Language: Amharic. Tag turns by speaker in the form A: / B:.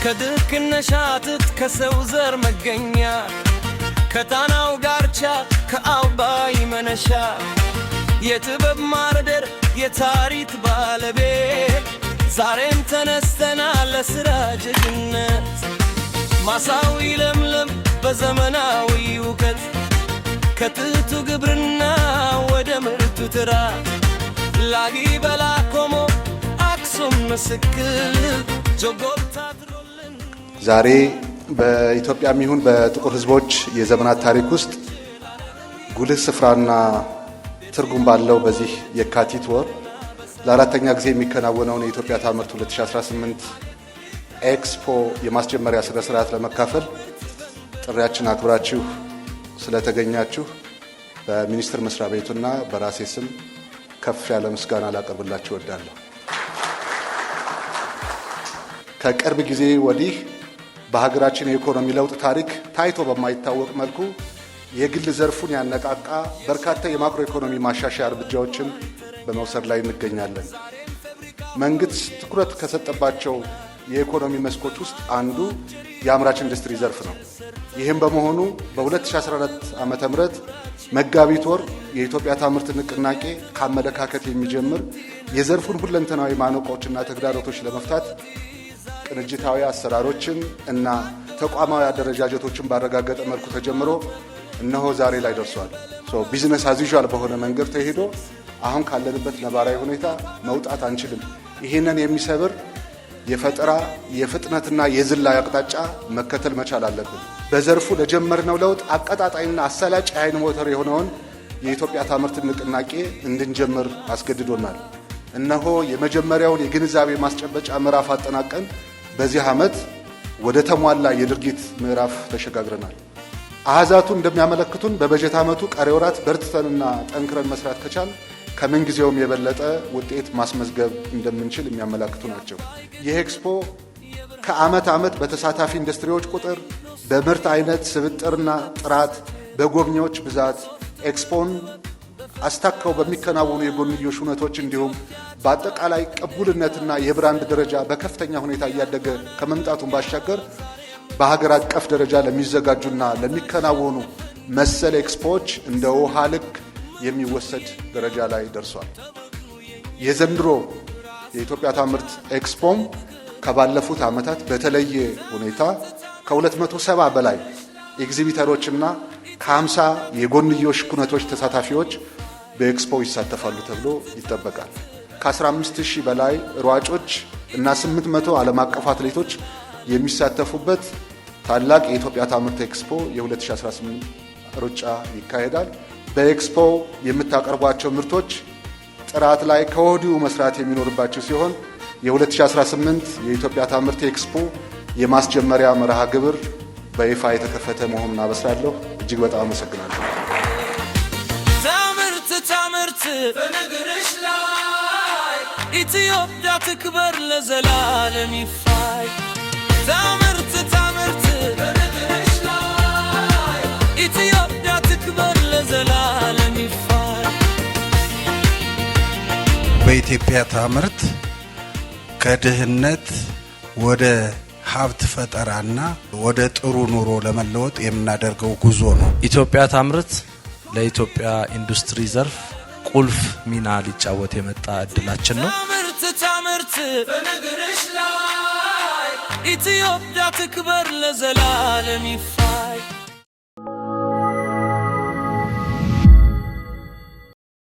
A: ከድክነሻትት ከሰው ዘር መገኛ ከጣናው ዳርቻ ከአባይ መነሻ የጥበብ ማርደር የታሪክ ባለቤት ዛሬም ተነስተናል ለሥራ ጀግንነት ማሳው ለምለም በዘመናዊ እውቀት ከጥንቱ ግብርና ወደ ምርቱ ትራት ላሊበላ ቆሞ አክሱም ምስክር ጆጎልታ ትሮልን
B: ዛሬ በኢትዮጵያም ይሁን በጥቁር ሕዝቦች የዘመናት ታሪክ ውስጥ ጉልህ ስፍራና ትርጉም ባለው በዚህ የካቲት ወር ለአራተኛ ጊዜ የሚከናወነውን የኢትዮጵያ ታምርት 2018 ኤክስፖ የማስጀመሪያ ስነ ስርዓት ለመካፈል ጥሪያችን አክብራችሁ ስለተገኛችሁ በሚኒስቴር መስሪያ ቤቱና በራሴ ስም ከፍ ያለ ምስጋና ላቀርብላችሁ እወዳለሁ። ከቅርብ ጊዜ ወዲህ በሀገራችን የኢኮኖሚ ለውጥ ታሪክ ታይቶ በማይታወቅ መልኩ የግል ዘርፉን ያነቃቃ በርካታ የማክሮ ኢኮኖሚ ማሻሻያ እርምጃዎችን በመውሰድ ላይ እንገኛለን። መንግስት ትኩረት ከሰጠባቸው የኢኮኖሚ መስኮች ውስጥ አንዱ የአምራች ኢንዱስትሪ ዘርፍ ነው። ይህም በመሆኑ በ2014 ዓመተ ምህረት መጋቢት ወር የኢትዮጵያ ታምርት ንቅናቄ ከአመለካከት የሚጀምር የዘርፉን ሁለንተናዊ ማነቆችና ተግዳሮቶች ለመፍታት ቅንጅታዊ አሰራሮችን እና ተቋማዊ አደረጃጀቶችን ባረጋገጠ መልኩ ተጀምሮ እነሆ ዛሬ ላይ ደርሷል። ቢዝነስ አዝ ዩዥዋል በሆነ መንገድ ተሄዶ አሁን ካለንበት ነባራዊ ሁኔታ መውጣት አንችልም። ይህንን የሚሰብር የፈጠራ የፍጥነትና የዝላይ አቅጣጫ መከተል መቻል አለብን። በዘርፉ ለጀመርነው ለውጥ አቀጣጣይና አሳላጭ የኃይል ሞተር የሆነውን የኢትዮጵያ ታምርት ንቅናቄ እንድንጀምር አስገድዶናል። እነሆ የመጀመሪያውን የግንዛቤ ማስጨበጫ ምዕራፍ አጠናቀን በዚህ ዓመት ወደ ተሟላ የድርጊት ምዕራፍ ተሸጋግረናል። አሃዛቱ እንደሚያመለክቱን በበጀት ዓመቱ ቀሪ ወራት በርትተንና ጠንክረን መስራት ከቻል ከምንጊዜውም የበለጠ ውጤት ማስመዝገብ እንደምንችል የሚያመላክቱ ናቸው። ይህ ኤክስፖ ከዓመት ዓመት በተሳታፊ ኢንዱስትሪዎች ቁጥር፣ በምርት አይነት ስብጥርና ጥራት፣ በጎብኚዎች ብዛት ኤክስፖን አስታከው በሚከናወኑ የጎንዮሽ ሁነቶች እንዲሁም በአጠቃላይ ቅቡልነትና የብራንድ ደረጃ በከፍተኛ ሁኔታ እያደገ ከመምጣቱን ባሻገር በሀገር አቀፍ ደረጃ ለሚዘጋጁና ለሚከናወኑ መሰል ኤክስፖዎች እንደ ውሃ ልክ የሚወሰድ ደረጃ ላይ ደርሷል። የዘንድሮ የኢትዮጵያ ታምርት ኤክስፖም ከባለፉት ዓመታት በተለየ ሁኔታ ከ270 በላይ ኤግዚቢተሮችና ከ50 የጎንዮሽ ኩነቶች ተሳታፊዎች በኤክስፖ ይሳተፋሉ ተብሎ ይጠበቃል። ከ15000 በላይ ሯጮች እና 800 ዓለም አቀፍ አትሌቶች የሚሳተፉበት ታላቅ የኢትዮጵያ ታምርት ኤክስፖ የ2018 ሩጫ ይካሄዳል። በኤክስፖ የምታቀርቧቸው ምርቶች ጥራት ላይ ከወዲሁ መስራት የሚኖርባቸው ሲሆን የ2018 የኢትዮጵያ ታምርት ኤክስፖ የማስጀመሪያ መርሃ ግብር በይፋ የተከፈተ መሆኑን አበስራለሁ። እጅግ በጣም አመሰግናለሁ።
A: ታምርት በነገርሽ ላይ ኢትዮጵያ ትክበር ለዘላለም ይፋይ። ታምርት በነገርሽ ላይ ኢትዮጵያ ትክበር ለዘላለም ይፋይ።
C: በኢትዮጵያ ታምርት ከድህነት ወደ ሀብት ፈጠራና ወደ ጥሩ ኑሮ ለመለወጥ የምናደርገው ጉዞ ነው።
D: ኢትዮጵያ ታምርት ለኢትዮጵያ ኢንዱስትሪ ዘርፍ ቁልፍ ሚና ሊጫወት የመጣ እድላችን ነው።
A: ታምርት በነገርሽ ላይ ኢትዮጵያ ትክበር ለዘላለም ይፋይ።